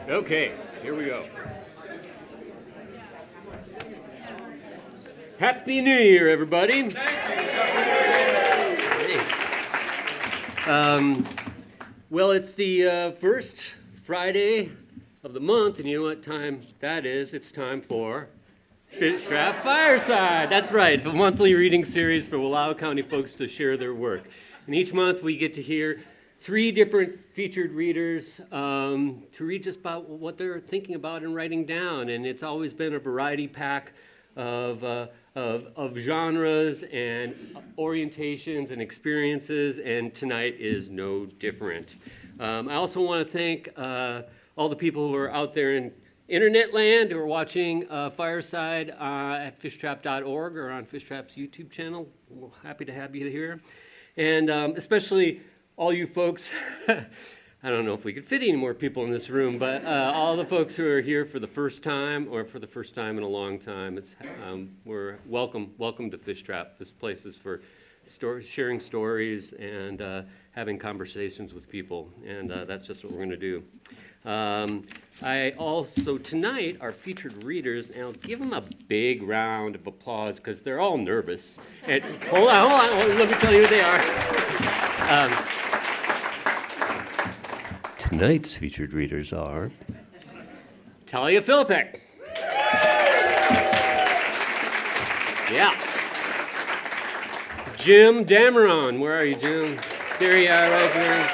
Okay, here we go. Happy New Year, everybody. Thanks. Well, it's the first Friday of the month, and you know what time that is? It's time for Fishtrap Fireside. That's right, the monthly reading series for Wallowa County folks to share their work. And each month we get to hear 3 different featured readers to read just about what they're thinking about and writing down. And it's always been a variety pack of genres and orientations and experiences, and tonight is no different. I also want to thank all the people who are out there in internet land who are watching Fireside at fishtrap.org or on Fishtrap's YouTube channel. We're happy to have you here. And especially all you folks, I don't know if we could fit any more people in this room, but all the folks who are here for the first time or for the first time in a long time, we're welcome to Fishtrap. This place is for sharing stories and having conversations with people, and that's just what we're going to do. I also, tonight, our featured readers, and I'll give them a big round of applause because they're all nervous. And hold on, let me tell you who they are. Tonight's featured readers are Talia Filipek. Yeah. Jim Dameron. Where are you, Jim? There you are, right there.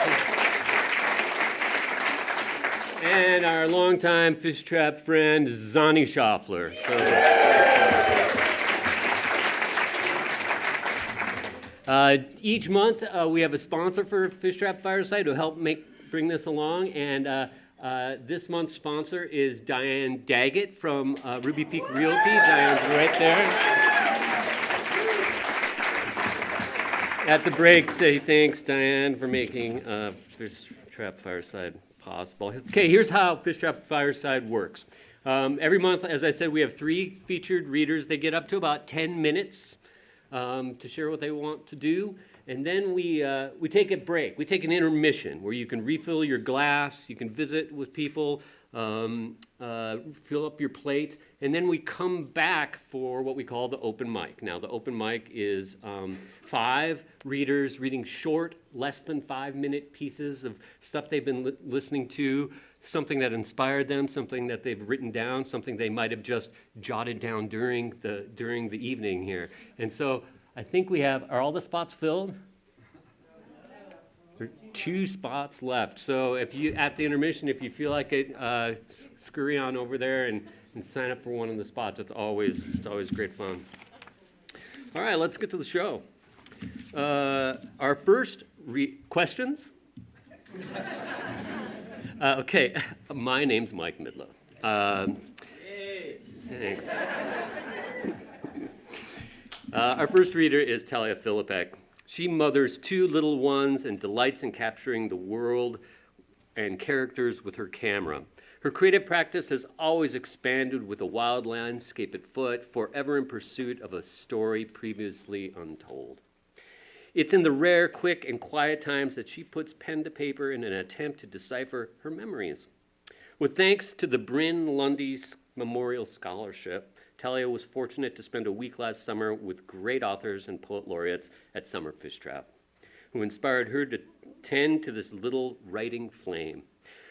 And our longtime Fishtrap friend, Zanni Schauffler. Each month, we have a sponsor for Fishtrap Fireside to help bring this along, and this month's sponsor is Diane Daggett from Ruby Peak Realty. Diane's right there. At the break, say thanks, Diane, for making Fishtrap Fireside possible. Okay, here's how Fishtrap Fireside works. Every month, as I said, we have 3 featured readers. They get up to about 10 minutes to share what they want to do. And then we take a break. We take an intermission where you can refill your glass, you can visit with people, fill up your plate, and then we come back for what we call the open mic. Now, the open mic is 5 readers reading short, less than 5-minute pieces of stuff they've been listening to, something that inspired them, something that they've written down, something they might have just jotted down during the evening here. And so I think are all the spots filled? There are 2 spots left. So at the intermission, if you feel like it, scurry on over there and sign up for one of the spots. It's always great fun. All right, let's get to the show. Our first questions? Okay, my name's Mike Midlow. Thanks. Our first reader is Talia Filipek. She mothers 2 little ones and delights in capturing the world and characters with her camera. Her creative practice has always expanded with a wild landscape at foot, forever in pursuit of a story previously untold. It's in the rare, quick, and quiet times that she puts pen to paper in an attempt to decipher her memories. With thanks to the Bryn Lundy Memorial Scholarship, Talia was fortunate to spend a week last summer with great authors and poet laureates at Summer Fishtrap, who inspired her to tend to this little writing flame.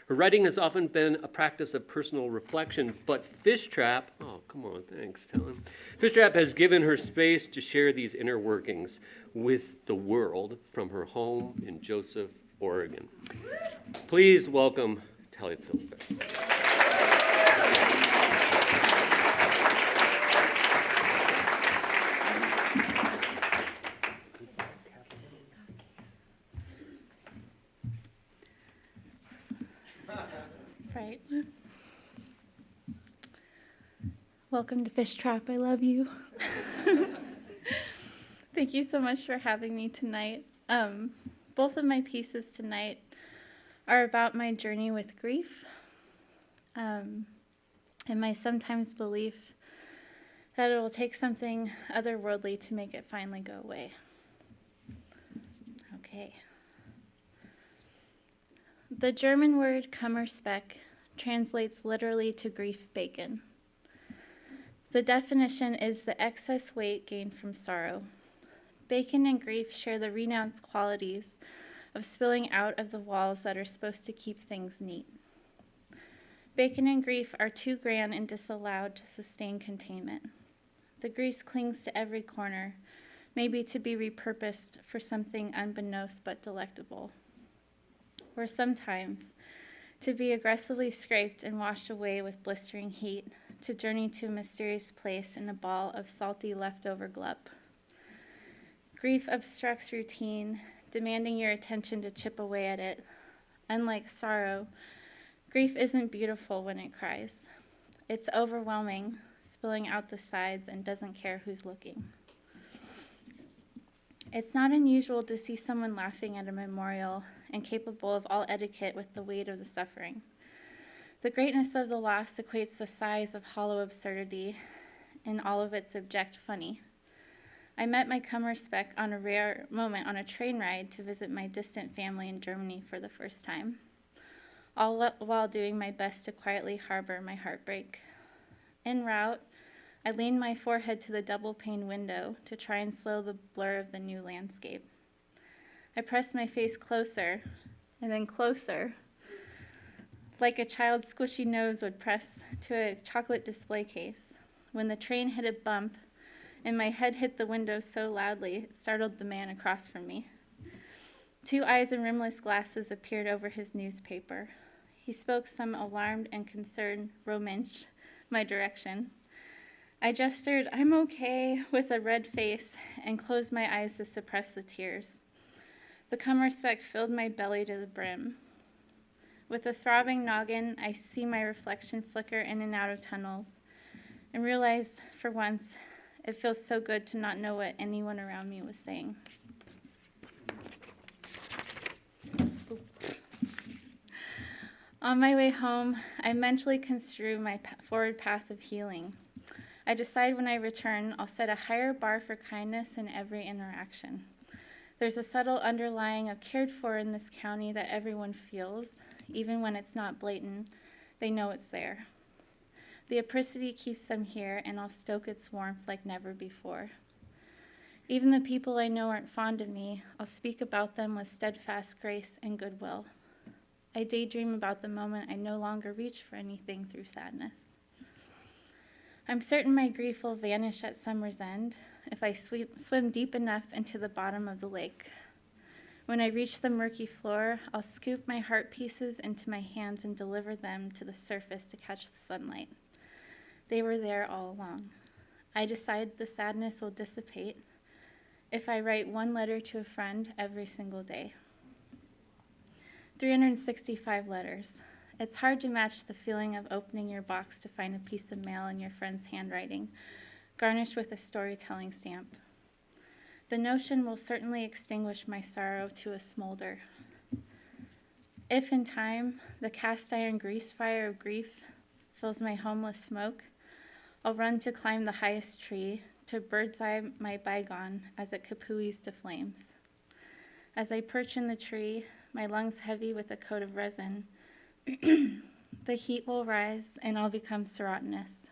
Her writing has often been a practice of personal reflection, but Fishtrap, Fishtrap has given her space to share these inner workings with the world from her home in Joseph, Oregon. Please welcome Talia Filipek. Right. Welcome to Fishtrap. I love you. Thank you so much for having me tonight. Both of my pieces tonight are about my journey with grief and my sometimes belief that it will take something otherworldly to make it finally go away. Okay. The German word Kummerspeck translates literally to grief bacon. The definition is the excess weight gained from sorrow. Bacon and grief share the renounced qualities of spilling out of the walls that are supposed to keep things neat. Bacon and grief are too grand and disallowed to sustain containment. The grease clings to every corner, maybe to be repurposed for something unbeknownst but delectable. Or sometimes, to be aggressively scraped and washed away with blistering heat, to journey to a mysterious place in a ball of salty leftover glup. Grief obstructs routine, demanding your attention to chip away at it. Unlike sorrow, grief isn't beautiful when it cries. It's overwhelming, spilling out the sides and doesn't care who's looking. It's not unusual to see someone laughing at a memorial and capable of all etiquette with the weight of the suffering. The greatness of the loss equates the size of hollow absurdity in all of its abject funny. I met my Kummerspec on a rare moment on a train ride to visit my distant family in Germany for the first time, all while doing my best to quietly harbor my heartbreak. En route, I leaned my forehead to the double-pane window to try and slow the blur of the new landscape. I pressed my face closer, and then closer, like a child's squishy nose would press to a chocolate display case, when the train hit a bump and my head hit the window so loudly it startled the man across from me. Two eyes and rimless glasses appeared over his newspaper. He spoke some alarmed and concerned Romansch my direction. I gestured, "I'm okay," with a red face and closed my eyes to suppress the tears. The Kummerspec filled my belly to the brim. With a throbbing noggin, I see my reflection flicker in and out of tunnels and realize, for once, it feels so good to not know what anyone around me was saying. On my way home, I mentally construe my forward path of healing. I decide when I return, I'll set a higher bar for kindness in every interaction. There's a subtle underlying of cared for in this county that everyone feels, even when it's not blatant. They know it's there. The apricity keeps them here, and I'll stoke its warmth like never before. Even the people I know aren't fond of me, I'll speak about them with steadfast grace and goodwill. I daydream about the moment I no longer reach for anything through sadness. I'm certain my grief will vanish at summer's end if I swim deep enough into the bottom of the lake. When I reach the murky floor, I'll scoop my heart pieces into my hands and deliver them to the surface to catch the sunlight. They were there all along. I decide the sadness will dissipate if I write one letter to a friend every single day. 365 letters. It's hard to match the feeling of opening your box to find a piece of mail in your friend's handwriting, garnished with a storytelling stamp. The notion will certainly extinguish my sorrow to a smolder. If in time the cast iron grease fire of grief fills my homeless smoke, I'll run to climb the highest tree, to bird's eye my bygone as it kapooies to flames. As I perch in the tree, my lungs heavy with a coat of resin, the heat will rise and I'll become serotinous.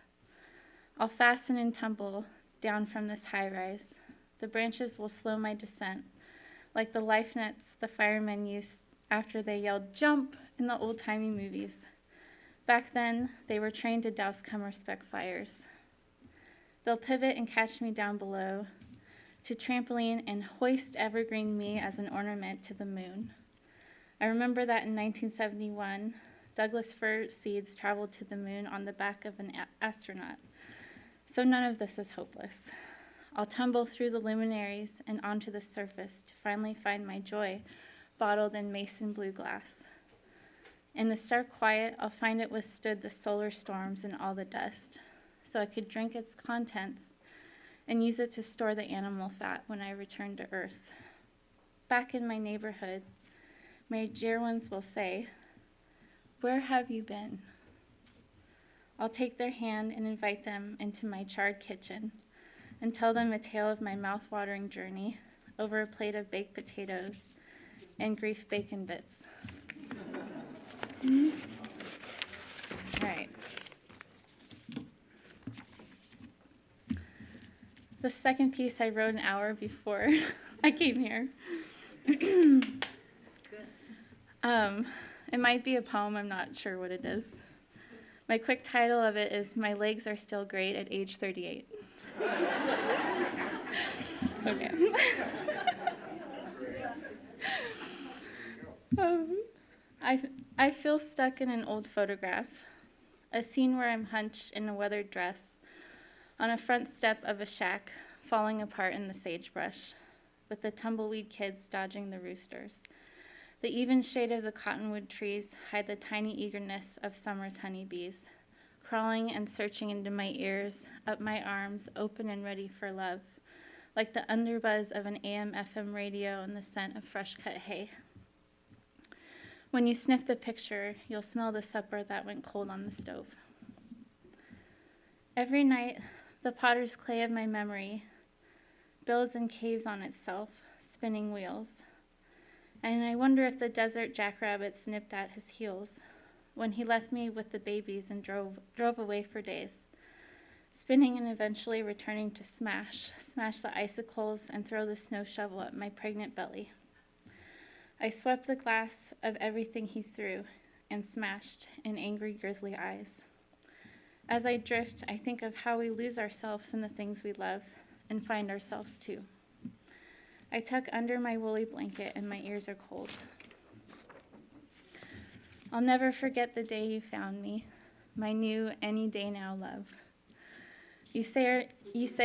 I'll fasten and tumble down from this high rise. The branches will slow my descent, like the life nets the firemen used after they yelled "jump" in the old-timey movies. Back then, they were trained to douse Kummerspec fires. They'll pivot and catch me down below, to trampoline and hoist evergreen me as an ornament to the moon. I remember that in 1971, Douglas fir seeds traveled to the moon on the back of an astronaut. So none of this is hopeless. I'll tumble through the luminaries and onto the surface to finally find my joy bottled in mason blue glass. In the stark quiet, I'll find it withstood the solar storms and all the dust, so I could drink its contents and use it to store the animal fat when I return to Earth. Back in my neighborhood, my dear ones will say, "Where have you been?" I'll take their hand and invite them into my charred kitchen and tell them a tale of my mouth-watering journey over a plate of baked potatoes and grief bacon bits. right. The second piece I wrote an hour before I came here. It might be a poem, I'm not sure what it is. My quick title of it is My Legs Are Still Great at Age 38. Okay. I feel stuck in an old photograph, a scene where I'm hunched in a weathered dress on a front step of a shack falling apart in the sagebrush, with the tumbleweed kids dodging the roosters. The even shade of the cottonwood trees hide the tiny eagerness of summer's honeybees, crawling and searching into my ears, up my arms, open and ready for love, like the underbuzz of an AM/FM radio and the scent of fresh-cut hay. When you sniff the picture, you'll smell the supper that went cold on the stove. Every night, the potter's clay of my memory builds and caves on itself, spinning wheels. And I wonder if the desert jackrabbit snipped at his heels when he left me with the babies and drove away for days, spinning and eventually returning to smash the icicles and throw the snow shovel at my pregnant belly. I swept the glass of everything he threw and smashed in angry, grisly eyes. As I drift, I think of how we lose ourselves in the things we love and find ourselves too. I tuck under my woolly blanket and my ears are cold. I'll never forget the day you found me, my new any day now love. You say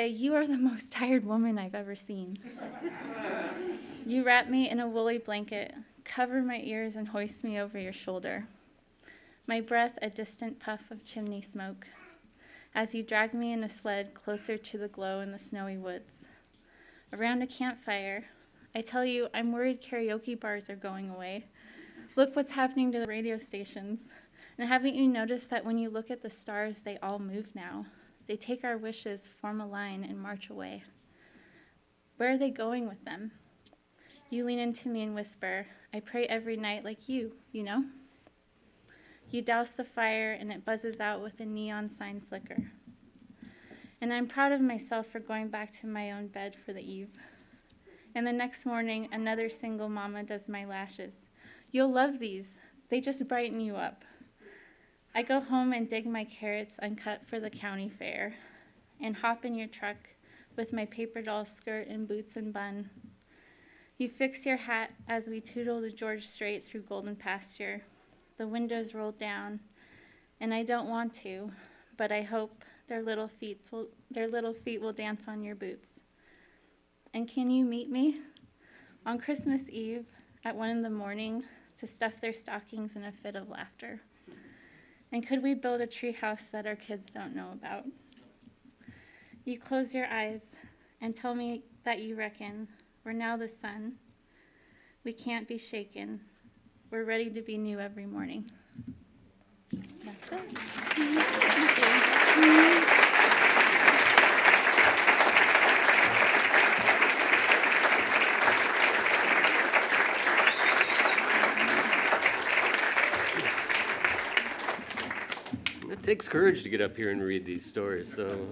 you are the most tired woman I've ever seen. You wrap me in a woolly blanket, cover my ears and hoist me over your shoulder. My breath a distant puff of chimney smoke, as you drag me in a sled closer to the glow in the snowy woods. Around a campfire, I tell you I'm worried karaoke bars are going away. Look what's happening to the radio stations. And haven't you noticed that when you look at the stars, they all move now? They take our wishes, form a line, and march away. Where are they going with them? You lean into me and whisper, I pray every night like you know? You douse the fire and it buzzes out with a neon sign flicker. And I'm proud of myself for going back to my own bed for the eve. And the next morning, another single mama does my lashes. You'll love these. They just brighten you up. I go home and dig my carrots uncut for the county fair and hop in your truck with my paper doll skirt and boots and bun. You fix your hat as we tootle to George Strait through golden pasture. The windows roll down, and I don't want to, but I hope their little feet will dance on your boots. And can you meet me on Christmas Eve at 1 a.m. to stuff their stockings in a fit of laughter? And could we build a treehouse that our kids don't know about? You close your eyes and tell me that you reckon we're now the sun. We can't be shaken. We're ready to be new every morning. That's it. Thank you. It takes courage to get up here and read these stories. So,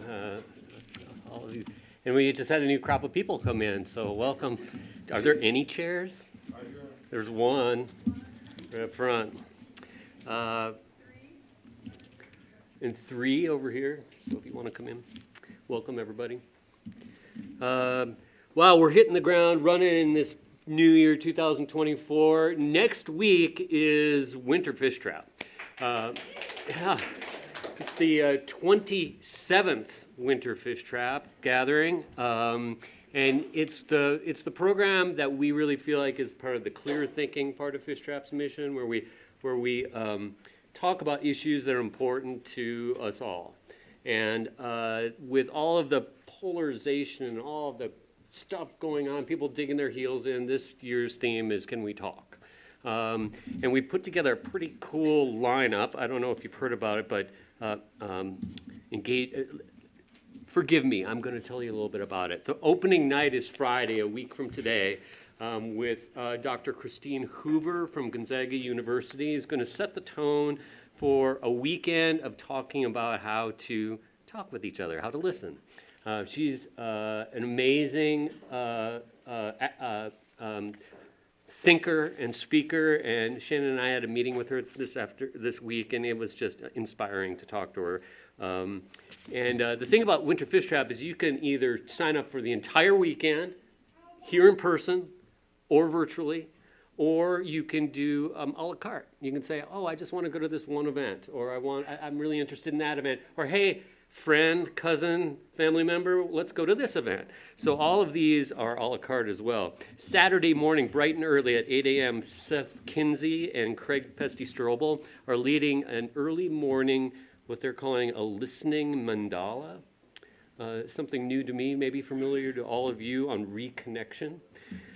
all of these, and we just had a new crop of people come in. So, welcome. Are there any chairs? There's one right up front, and 3 over here. So, if you want to come in, welcome everybody. Wow, we're hitting the ground running in this new year, 2024. Next week is Winter Fish Trap. Yeah. It's the 27th Winter Fish Trap gathering, and it's the program that we really feel like is part of the clear thinking part of Fish Trap's mission, where we talk about issues that are important to us all, and with all of the polarization and all of the stuff going on, people digging their heels in. This year's theme is Can We Talk? And we put together a pretty cool lineup. I don't know if you've heard about it, but forgive me, I'm going to tell you a little bit about it. The opening night is Friday, a week from today, with Dr. Christine Hoover from Gonzaga University. Is going to set the tone for a weekend of talking about how to talk with each other, how to listen. She's an amazing thinker and speaker, and Shannon and I had a meeting with her this week, and it was just inspiring to talk to her. The thing about Winter Fish Trap is you can either sign up for the entire weekend here in person or virtually, or you can do a la carte. You can say, oh, I just want to go to this one event, or I'm really interested in that event, or hey, friend, cousin, family member, let's go to this event. So all of these are a la carte as well. Saturday morning, bright and early at 8 a.m., Seth Kinsey and Craig Pesty-Strobel are leading an early morning, what they're calling a listening mandala. Something new to me, maybe familiar to all of you, on reconnection.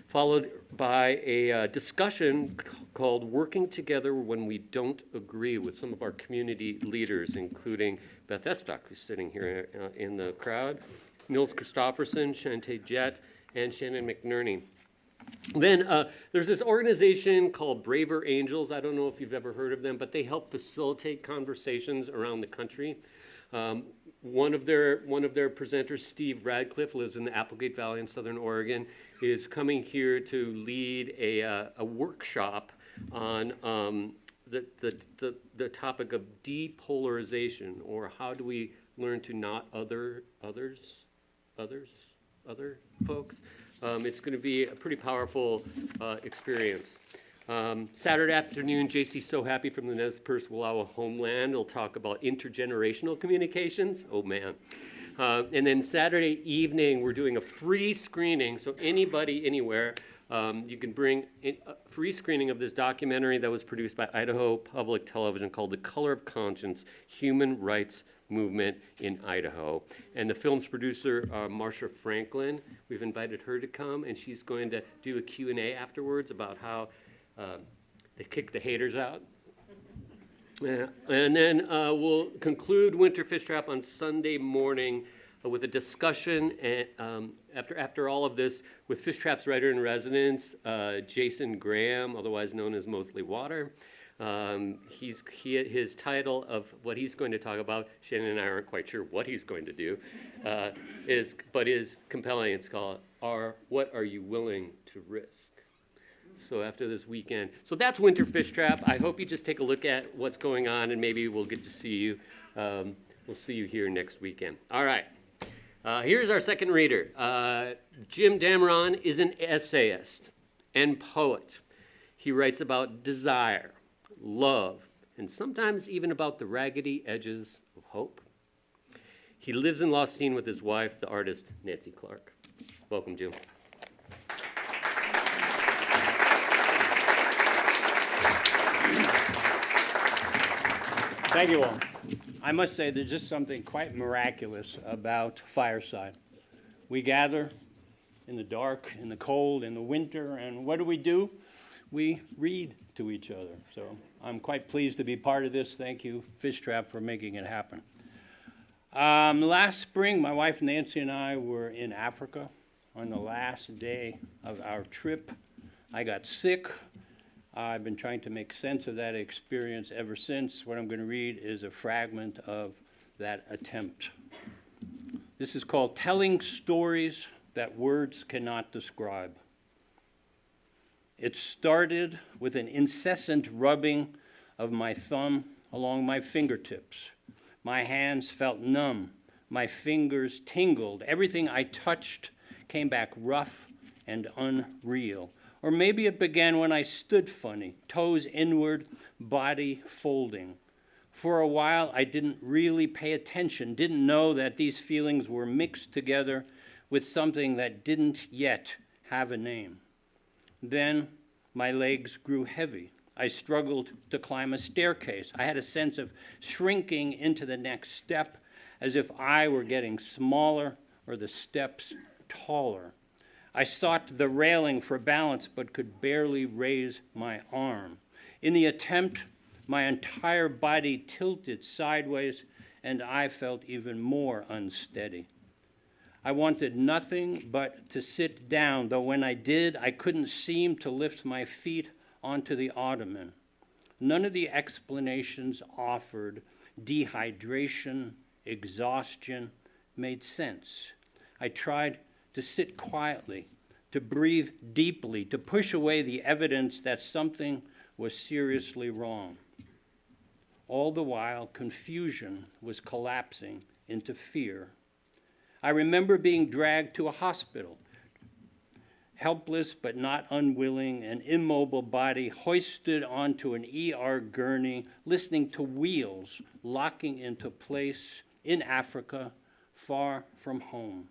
Followed by a discussion called Working Together When We Don't Agree, with some of our community leaders, including Beth Estock, who's sitting here in the crowd, Nils Christofferson, Shantae Jett, and Shannon McNerney. Then there's this organization called Braver Angels. I don't know if you've ever heard of them, but they help facilitate conversations around the country. One of their presenters, Steve Radcliffe, lives in the Applegate Valley in Southern Oregon, is coming here to lead a workshop on the topic of depolarization, or how do we learn to not other folks. It's going to be a pretty powerful experience. Saturday afternoon, JC So Happy from the Nez Perce Wallowa homeland will talk about intergenerational communications. Oh, man. And then Saturday evening, we're doing a free screening, so anybody, anywhere, you can bring a free screening of this documentary that was produced by Idaho Public Television called The Color of Conscience, Human Rights Movement in Idaho. And the film's producer, Marsha Franklin, we've invited her to come, and she's going to do a Q&A afterwards about how they kick the haters out. And then we'll conclude Winter Fish Trap on Sunday morning with a discussion after all of this with Fish Trap's writer-in-residence, Jason Graham, otherwise known as Mosley Water. His title of what he's going to talk about, Shannon and I aren't quite sure what he's going to do, is compelling. It's called What Are You Willing to Risk? So after this weekend. So that's Winter Fish Trap. I hope you just take a look at what's going on, and maybe we'll get to see you. We'll see you here next weekend. All right. Here's our second reader. Jim Dameron is an essayist and poet. He writes about desire, love, and sometimes even about the raggedy edges of hope. He lives in Lostine with his wife, the artist Nancy Clark. Welcome, Jim. Thank you all. I must say there's just something quite miraculous about Fireside. We gather in the dark, in the cold, in the winter, and what do? We read to each other. So I'm quite pleased to be part of this. Thank you, Fish Trap, for making it happen. Last spring, my wife Nancy and I were in Africa on the last day of our trip. I got sick. I've been trying to make sense of that experience ever since. What I'm going to read is a fragment of that attempt. This is called Telling Stories That Words Cannot Describe. It started with an incessant rubbing of my thumb along my fingertips. My hands felt numb. My fingers tingled. Everything I touched came back rough and unreal. Or maybe it began when I stood funny, toes inward, body folding. For a while, I didn't really pay attention, didn't know that these feelings were mixed together with something that didn't yet have a name. Then my legs grew heavy. I struggled to climb a staircase. I had a sense of shrinking into the next step, as if I were getting smaller or the steps taller. I sought the railing for balance, but could barely raise my arm. In the attempt, my entire body tilted sideways, and I felt even more unsteady. I wanted nothing but to sit down, though when I did, I couldn't seem to lift my feet onto the ottoman. None of the explanations offered, dehydration, exhaustion, made sense. I tried to sit quietly, to breathe deeply, to push away the evidence that something was seriously wrong. All the while, confusion was collapsing into fear. I remember being dragged to a hospital, helpless but not unwilling, an immobile body hoisted onto an ER gurney, listening to wheels locking into place in Africa, far from home.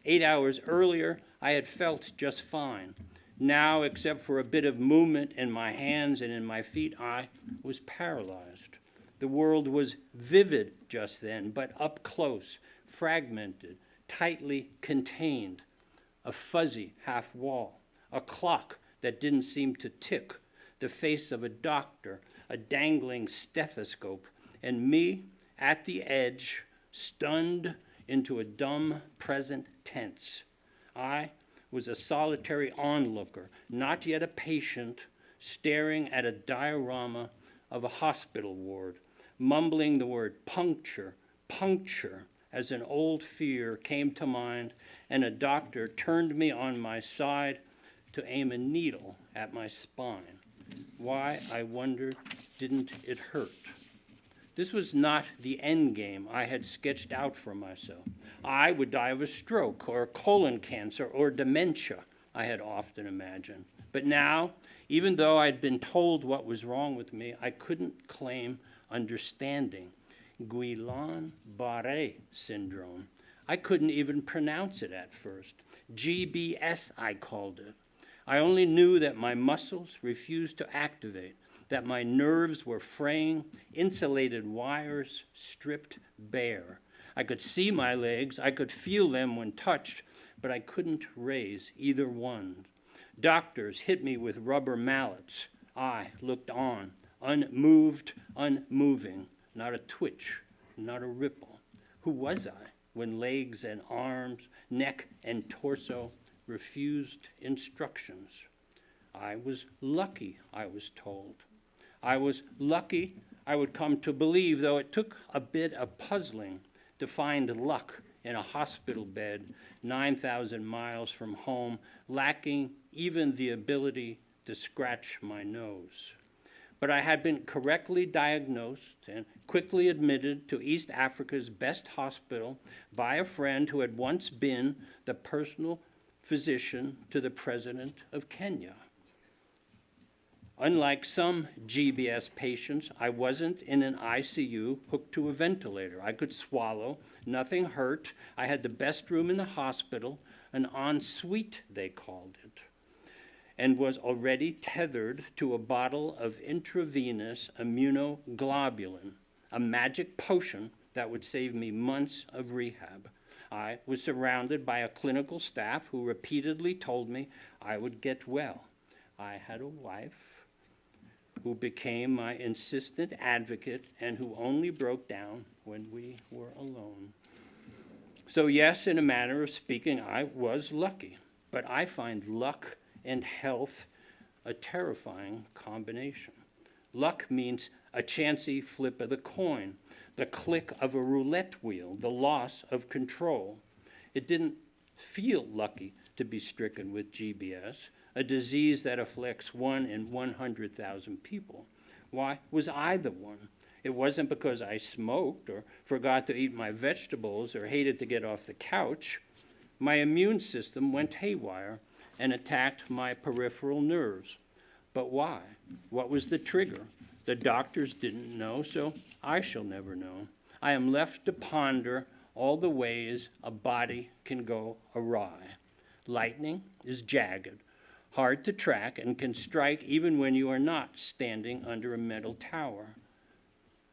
8 hours earlier, I had felt just fine. Now, except for a bit of movement in my hands and in my feet, I was paralyzed. The world was vivid just then, but up close, fragmented, tightly contained. A fuzzy half wall, a clock that didn't seem to tick, the face of a doctor, a dangling stethoscope, and me at the edge, stunned into a dumb present tense. I was a solitary onlooker, not yet a patient, staring at a diorama of a hospital ward, mumbling the word puncture, puncture, as an old fear came to mind, and a doctor turned me on my side to aim a needle at my spine. Why, I wondered, didn't it hurt? This was not the end game I had sketched out for myself. I would die of a stroke or colon cancer or dementia, I had often imagined. But now, even though I'd been told what was wrong with me, I couldn't claim understanding. Guillain-Barré syndrome. I couldn't even pronounce it at first. GBS, I called it. I only knew that my muscles refused to activate, that my nerves were fraying, insulated wires stripped bare. I could see my legs, I could feel them when touched, but I couldn't raise either one. Doctors hit me with rubber mallets. I looked on, unmoved, unmoving. Not a twitch, not a ripple. Who was I when legs and arms, neck and torso refused instructions? I was lucky, I was told. I was lucky, I would come to believe, though it took a bit of puzzling to find luck in a hospital bed 9,000 miles from home, lacking even the ability to scratch my nose. But I had been correctly diagnosed and quickly admitted to East Africa's best hospital by a friend who had once been the personal physician to the president of Kenya. Unlike some GBS patients, I wasn't in an ICU hooked to a ventilator. I could swallow, nothing hurt. I had the best room in the hospital, an ensuite, they called it, and was already tethered to a bottle of intravenous immunoglobulin, a magic potion that would save me months of rehab. I was surrounded by a clinical staff who repeatedly told me I would get well. I had a wife who became my insistent advocate and who only broke down when we were alone. So yes, in a manner of speaking, I was lucky, but I find luck and health a terrifying combination. Luck means a chancy flip of the coin, the click of a roulette wheel, the loss of control. It didn't feel lucky to be stricken with GBS, a disease that afflicts 1 in 100,000 people. Why was I the one? It wasn't because I smoked or forgot to eat my vegetables or hated to get off the couch. My immune system went haywire and attacked my peripheral nerves. But why? What was the trigger? The doctors didn't know, so I shall never know. I am left to ponder all the ways a body can go awry. Lightning is jagged, hard to track, and can strike even when you are not standing under a metal tower.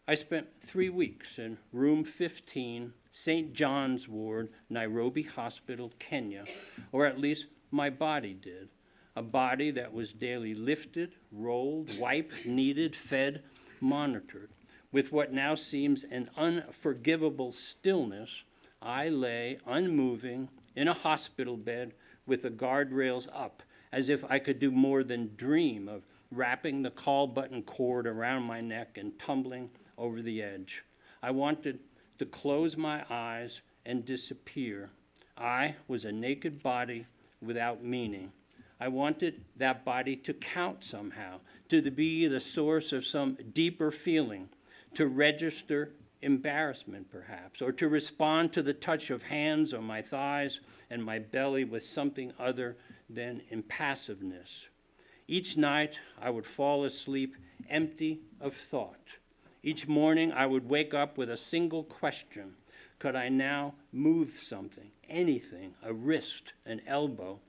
I spent 3 weeks in room 15, St. John's Ward, Nairobi Hospital, Kenya, or at least my body did. A body that was daily lifted, rolled, wiped, kneaded, fed, monitored. With what now seems an unforgivable stillness, I lay unmoving in a hospital bed with the guardrails up, as if I could do more than dream of wrapping the call button cord around my neck and tumbling over the edge. I wanted to close my eyes and disappear. I was a naked body without meaning. I wanted that body to count somehow, to be the source of some deeper feeling, to register embarrassment perhaps, or to respond to the touch of hands on my thighs and my belly with something other than impassiveness. Each night I would fall asleep empty of thought. Each morning I would wake up with a single question. Could I now move something, anything, a wrist, an elbow?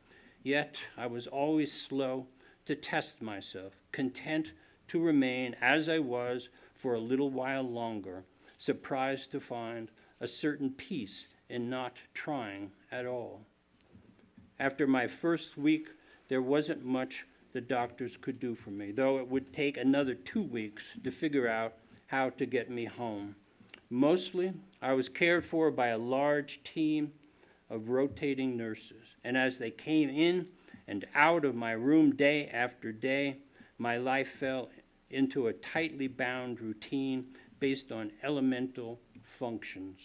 Yet I was always slow to test myself, content to remain as I was for a little while longer, surprised to find a certain peace in not trying at all. After my first week, there wasn't much the doctors could do for me, though it would take another 2 weeks to figure out how to get me home. Mostly, I was cared for by a large team of rotating nurses, and as they came in and out of my room day after day, my life fell into a tightly bound routine based on elemental functions.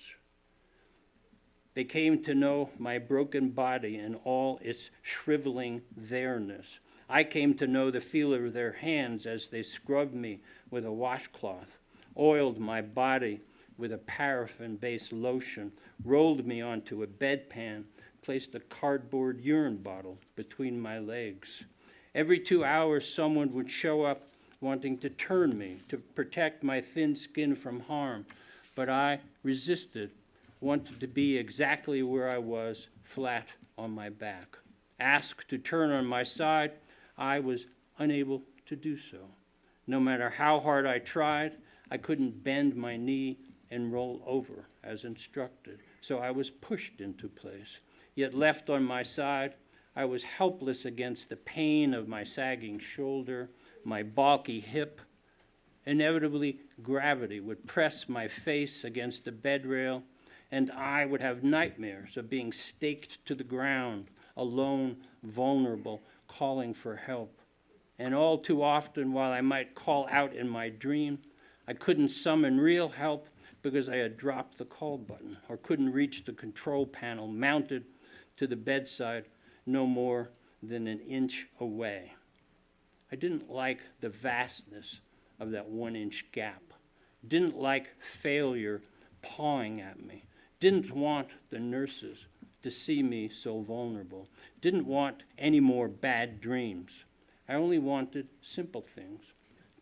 They came to know my broken body and all its shriveling there-ness. I came to know the feel of their hands as they scrubbed me with a washcloth, oiled my body with a paraffin-based lotion, rolled me onto a bedpan, placed a cardboard urine bottle between my legs. Every 2 hours, someone would show up wanting to turn me, to protect my thin skin from harm, but I resisted, wanted to be exactly where I was, flat on my back. Asked to turn on my side, I was unable to do so. No matter how hard I tried, I couldn't bend my knee and roll over as instructed, so I was pushed into place. Yet left on my side, I was helpless against the pain of my sagging shoulder, my balky hip. Inevitably, gravity would press my face against the bed rail, and I would have nightmares of being staked to the ground, alone, vulnerable, calling for help. And all too often, while I might call out in my dream, I couldn't summon real help because I had dropped the call button or couldn't reach the control panel mounted to the bedside no more than an inch away. I didn't like the vastness of that 1-inch gap. Didn't like failure pawing at me. Didn't want the nurses to see me so vulnerable. Didn't want any more bad dreams. I only wanted simple things,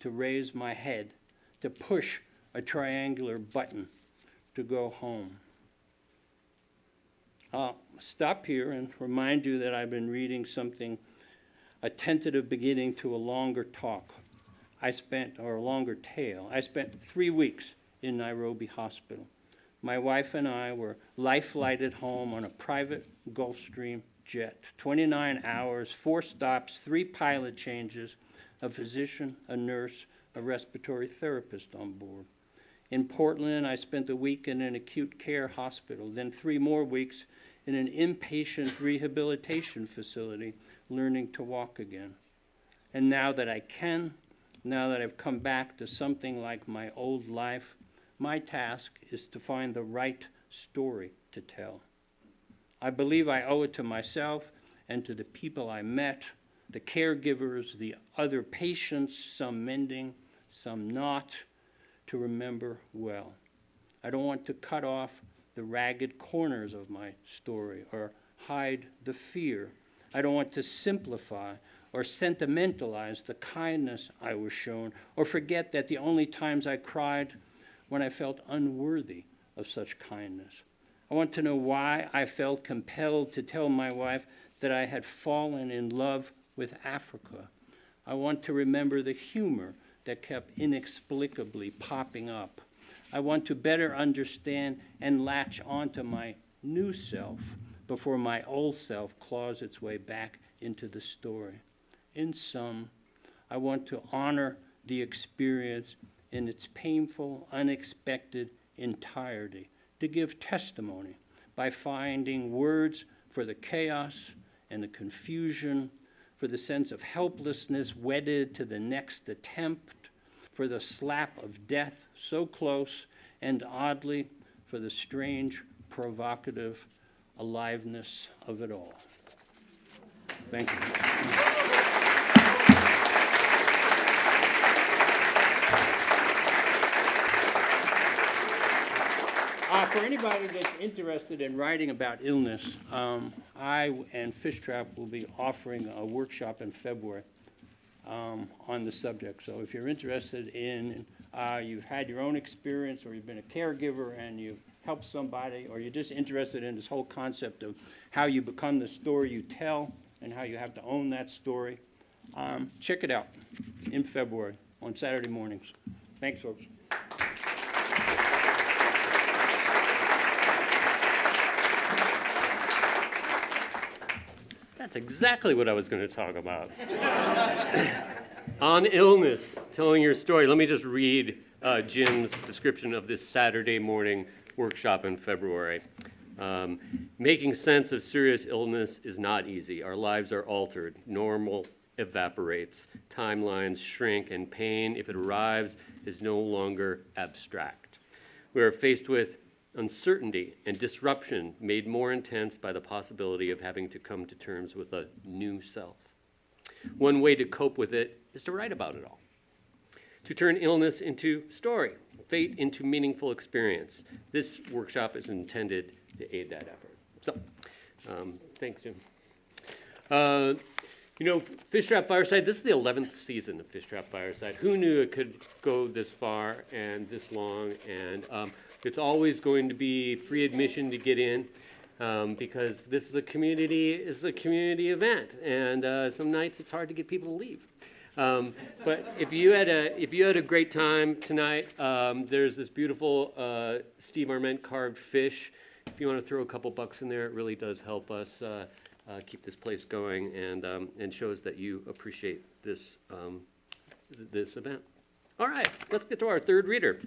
to raise my head, to push a triangular button, to go home. I'll stop here and remind you that I've been reading something, a tentative beginning to a longer talk. or a longer tale. I spent 3 weeks in Nairobi Hospital. My wife and I were life-flighted home on a private Gulfstream jet. 29 hours, 4 stops, 3 pilot changes, a physician, a nurse, a respiratory therapist on board. In Portland, I spent a week in an acute care hospital, then 3 more weeks in an inpatient rehabilitation facility, learning to walk again. And now that I can, now that I've come back to something like my old life, my task is to find the right story to tell. I believe I owe it to myself and to the people I met, the caregivers, the other patients, some mending, some not, to remember well. I don't want to cut off the ragged corners of my story or hide the fear. I don't want to simplify or sentimentalize the kindness I was shown, or forget that the only times I cried when I felt unworthy of such kindness. I want to know why I felt compelled to tell my wife that I had fallen in love with Africa. I want to remember the humor that kept inexplicably popping up. I want to better understand and latch onto my new self before my old self claws its way back into the story. In sum, I want to honor the experience in its painful, unexpected entirety, to give testimony by finding words for the chaos and the confusion, for the sense of helplessness wedded to the next attempt, for the slap of death so close, and oddly, for the strange, provocative aliveness of it all. Thank you. For anybody that's interested in writing about illness, I and Fishtrap will be offering a workshop in February on the subject. So if you're interested in, you've had your own experience, or you've been a caregiver and you've helped somebody, or you're just interested in this whole concept of how you become the story you tell and how you have to own that story, check it out in February on Saturday mornings. Thanks, folks. That's exactly what I was going to talk about. On illness, telling your story. Let me just read Jim's description of this Saturday morning workshop in February. Making sense of serious illness is not easy. Our lives are altered. Normal evaporates. Timelines shrink, and pain, if it arrives, is no longer abstract. We are faced with uncertainty and disruption made more intense by the possibility of having to come to terms with a new self. One way to cope with it is to write about it all, to turn illness into story, fate into meaningful experience. This workshop is intended to aid that effort. So, thanks, Jim. Fishtrap Fireside, this is the 11th season of Fishtrap Fireside. Who knew it could go this far and this long? And it's always going to be free admission to get in, because this is a community event, and some nights it's hard to get people to leave. But if you had a great time tonight, there's this beautiful Steve Arment carved fish. If you want to throw a couple bucks in there, it really does help us keep this place going, and shows that you appreciate this event. All right, let's get to our third reader.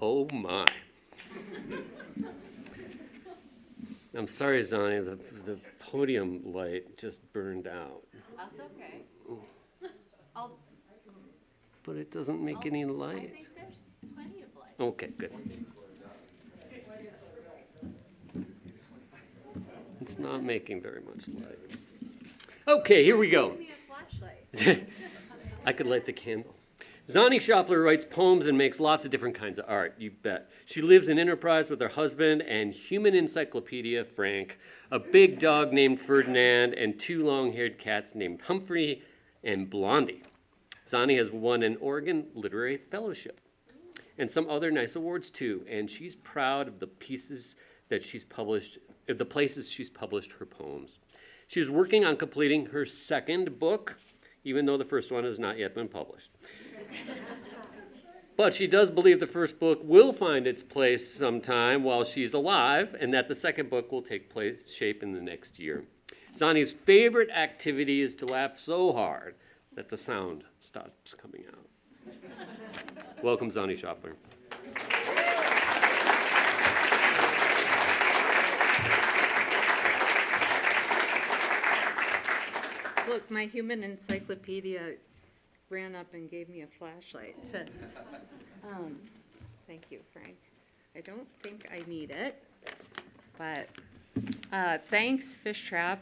Oh my. I'm sorry, Zanni, the podium light just burned out. That's okay. But it doesn't make any I light. think there's plenty of light. Okay, good. It's not making very much light. Okay, here we go. Give me a flashlight. I could light the candle. Zanni Schauffler writes poems and makes lots of different kinds of art, you bet. She lives in Enterprise with her husband and human encyclopedia, Frank, a big dog named Ferdinand, and two long-haired cats named Humphrey and Blondie. Zanni has won an Oregon Literary Fellowship and some other nice awards too, and she's proud of the pieces that she's published, the places she's published her poems. She's working on completing her second book, even though the first one has not yet been published. But she does believe the first book will find its place sometime while she's alive, and that the second book will take shape in the next year. Zanni's favorite activity is to laugh so hard that the sound stops coming out. Welcome, Zanni Schauffler. Look, my human encyclopedia ran up and gave me a flashlight. Thank you, Frank. I don't think I need it, but thanks, Fishtrap.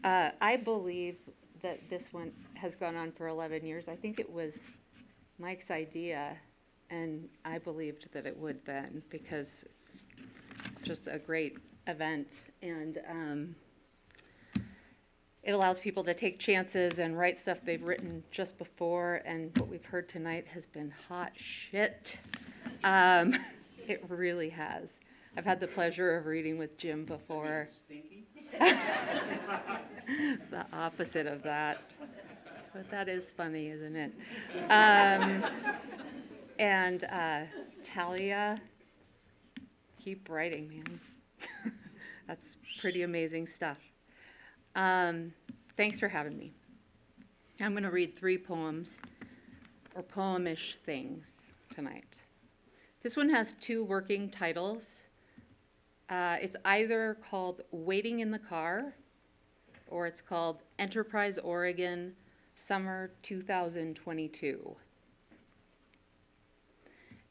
I believe that this one has gone on for 11 years. I think it was Mike's idea, and I believed that it would then, because it's just a great event, and it allows people to take chances and write stuff they've written just before, and what we've heard tonight has been hot shit. It really has. I've had the pleasure of reading with Jim before. The opposite of that. But that is funny, isn't it? And Talia, keep writing, man. That's pretty amazing stuff. Thanks for having me. I'm going to read 3 poems, or poemish things, tonight. This one has 2 working titles. It's either called Waiting in the Car or it's called Enterprise Oregon, Summer 2022.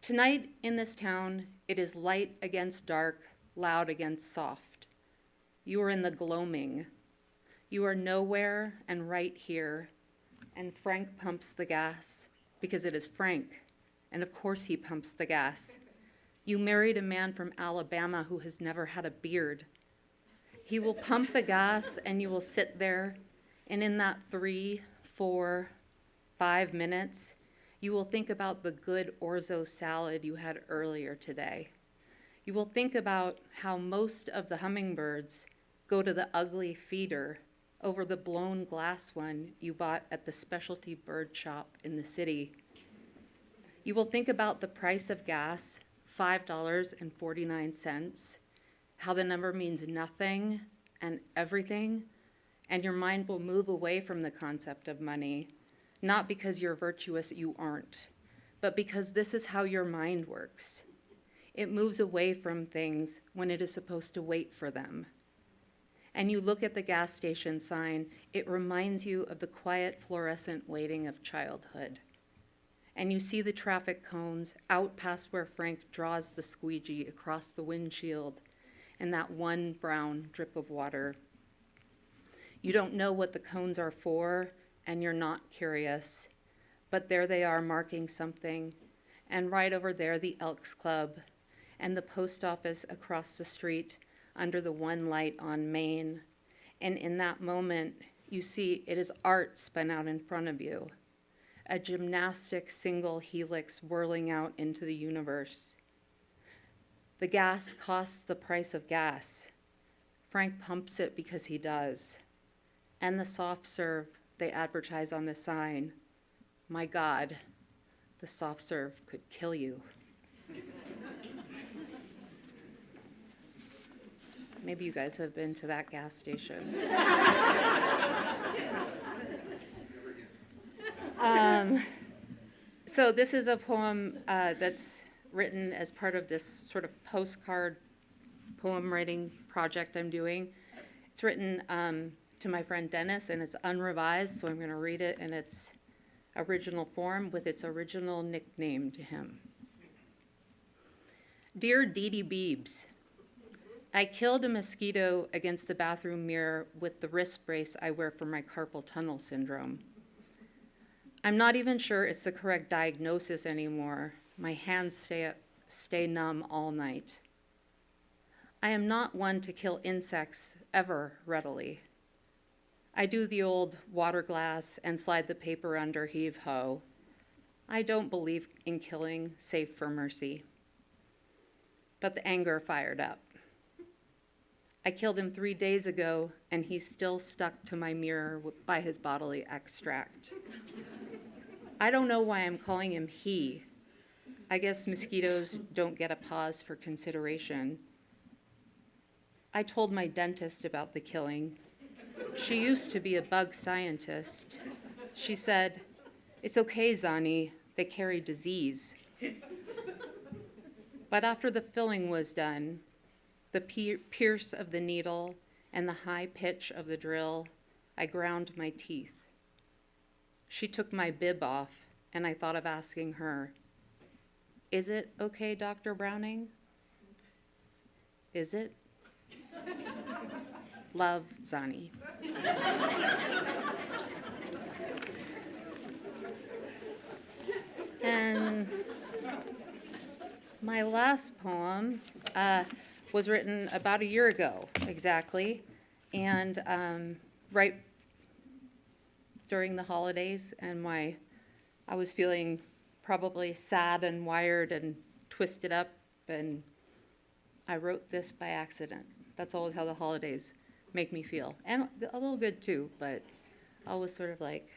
Tonight in this town, it is light against dark, loud against soft. You are in the gloaming. You are nowhere and right here, and Frank pumps the gas because it is Frank, and of course he pumps the gas. You married a man from Alabama who has never had a beard. He will pump the gas and you will sit there, and in that 3, 4, 5 minutes, you will think about the good orzo salad you had earlier today. You will think about how most of the hummingbirds go to the ugly feeder over the blown glass one you bought at the specialty bird shop in the city. You will think about the price of gas, $5.49, how the number means nothing and everything, and your mind will move away from the concept of money, not because you're virtuous, you aren't, but because this is how your mind works. It moves away from things when it is supposed to wait for them. And you look at the gas station sign, it reminds you of the quiet fluorescent waiting of childhood. And you see the traffic cones out past where Frank draws the squeegee across the windshield and that one brown drip of water. You don't know what the cones are for, and you're not curious, but there they are marking something, and right over there the Elks Club and the post office across the street under the one light on Main. And in that moment, you see it is art spun out in front of you, a gymnastic single helix whirling out into the universe. The gas costs the price of gas. Frank pumps it because he does. And the soft serve they advertise on the sign. My God, the soft serve could kill you. Maybe you guys have been to that gas station. So this is a poem that's written as part of this sort of postcard poem writing project I'm doing. It's written to my friend Dennis, and it's unrevised, so I'm going to read it in its original form with its original nickname to him. Dear Dee Dee Beebs, I killed a mosquito against the bathroom mirror with the wrist brace I wear for my carpal tunnel syndrome. I'm not even sure it's the correct diagnosis anymore. My hands stay numb all night. I am not one to kill insects ever readily. I do the old water glass and slide the paper under heave-ho. I don't believe in killing save for mercy. But the anger fired up. I killed him 3 days ago, and he's still stuck to my mirror by his bodily extract. I don't know why I'm calling him he. I guess mosquitoes don't get a pause for consideration. I told my dentist about the killing. She used to be a bug scientist. She said, "It's okay, Zanni, they carry disease." But after the filling was done, the pierce of the needle and the high pitch of the drill, I ground my teeth. She took my bib off, and I thought of asking her, "Is it okay, Dr. Browning? Is it?" Love, Zanni. And my last poem was written about a year ago, exactly, and right during the holidays, and I was feeling probably sad and wired and twisted up, and I wrote this by accident. That's always how the holidays make me feel, and a little good too, but always sort of like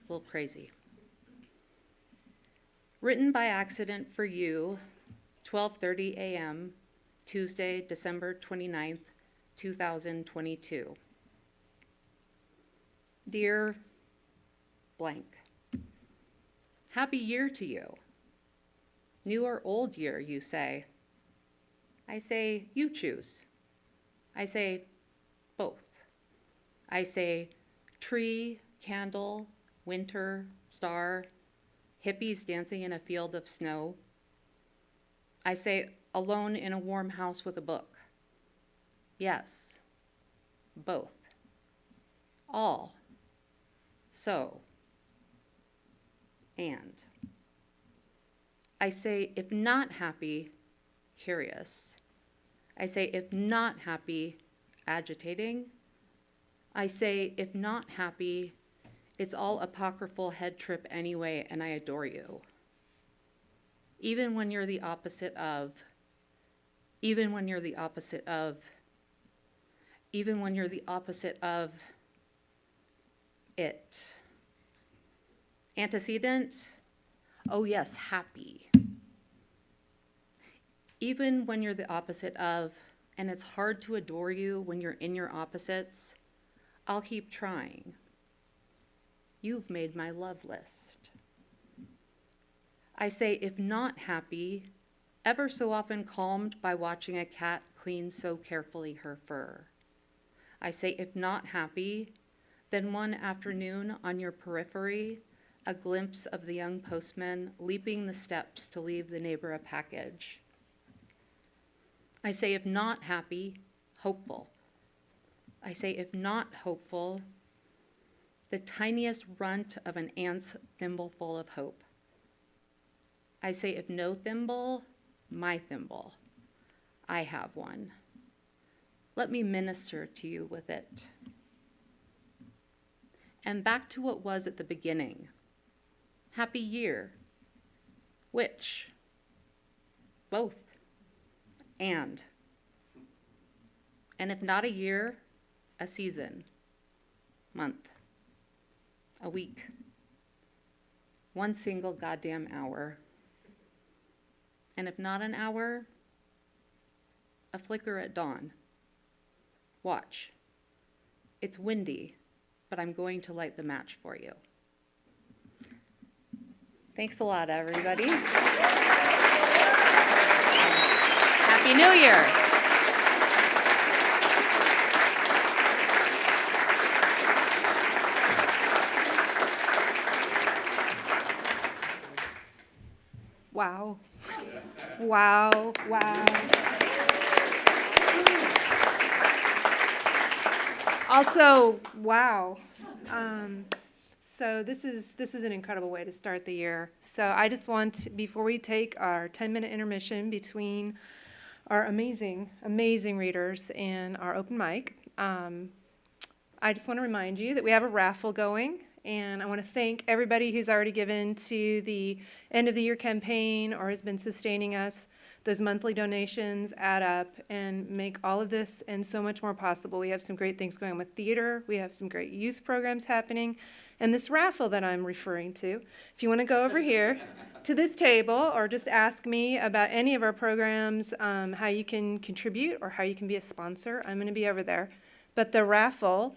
a little crazy. Written by accident for you, 12:30 a.m., Tuesday, December 29th, 2022. Dear blank, happy year to you. New or old year, you say. I say, you choose. I say, both. I say tree, candle, winter, star, hippies dancing in a field of snow. I say alone in a warm house with a book. Yes, both. All. So. And. I say if not happy, curious. I say if not happy, agitating. I say if not happy, it's all apocryphal head trip anyway, and I adore you. Even when you're the opposite of, even when you're the opposite of, even when you're the opposite of it. Antecedent, oh yes, happy. Even when you're the opposite of, and it's hard to adore you when you're in your opposites, I'll keep trying. You've made my love list. I say, if not happy, ever so often calmed by watching a cat clean so carefully her fur. I say, if not happy, then one afternoon on your periphery, a glimpse of the young postman leaping the steps to leave the neighbor a package. I say, if not happy, hopeful. I say, if not hopeful, the tiniest runt of an ant's thimbleful of hope. I say, if no thimble, my thimble. I have one. Let me minister to you with it. And back to what was at the beginning. Happy year. Which? Both. And if not a year, a season, month, a week, one single goddamn hour. And if not an hour, a flicker at dawn. Watch. It's windy, but I'm going to light the match for you. Thanks a lot, everybody. Happy New Year. Wow. Wow, wow. Also, wow. So this is an incredible way to start the year. So I just want, before we take our 10-minute intermission between our amazing readers and our open mic, I just want to remind you that we have a raffle going. And I want to thank everybody who's already given to the end of the year campaign or has been sustaining us. Those monthly donations add up and make all of this and so much more possible. We have some great things going on with theater. We have some great youth programs happening. And this raffle that I'm referring to, if you want to go over here to this table or just ask me about any of our programs, how you can contribute or how you can be a sponsor, I'm going to be over there. But the raffle,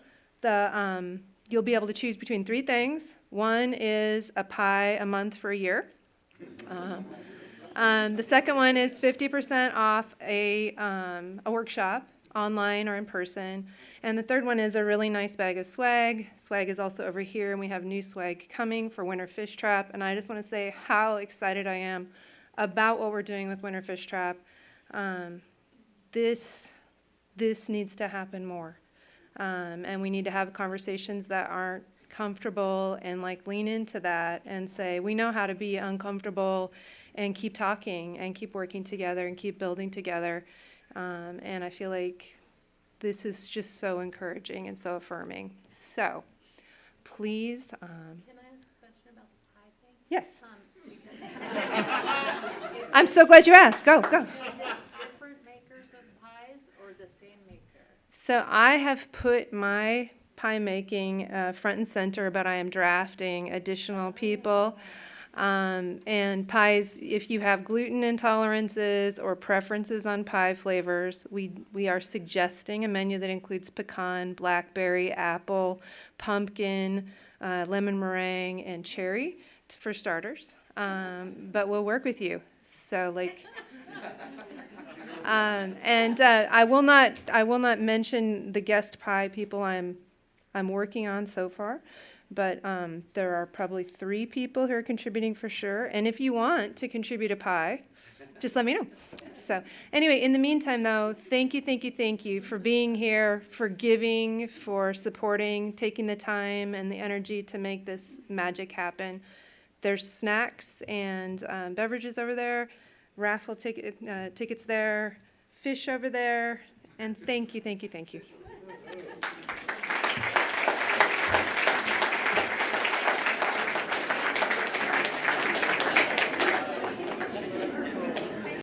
you'll be able to choose between three things. One is a pie a month for a year. The second one is 50% off a workshop, online or in person. And the third one is a really nice bag of swag. Swag is also over here, and we have new swag coming for Winter Fishtrap. And I just want to say how excited I am about what we're doing with Winter Fishtrap. This needs to happen more. And we need to have conversations that aren't comfortable and lean into that and say, we know how to be uncomfortable and keep talking and keep working together and keep building together. And I feel like this is just so encouraging and so affirming. So please. Can I ask a question about the pie thing? Yes. I'm so glad you asked. Go. Is it different makers of pies or the same maker? So I have put my pie making front and center, but I am drafting additional people. And pies, if you have gluten intolerances or preferences on pie flavors, we are suggesting a menu that includes pecan, blackberry, apple, pumpkin, lemon meringue, and cherry for starters. But we'll work with you. So I will not mention the guest pie people I'm I'm working on so far. But there are probably 3 people who are contributing for sure. And if you want to contribute a pie, just let me know. So anyway, in the meantime, though, thank you for being here, for giving, for supporting, taking the time and the energy to make this magic happen. There's snacks and beverages over there, raffle tickets there, fish over there, and thank you.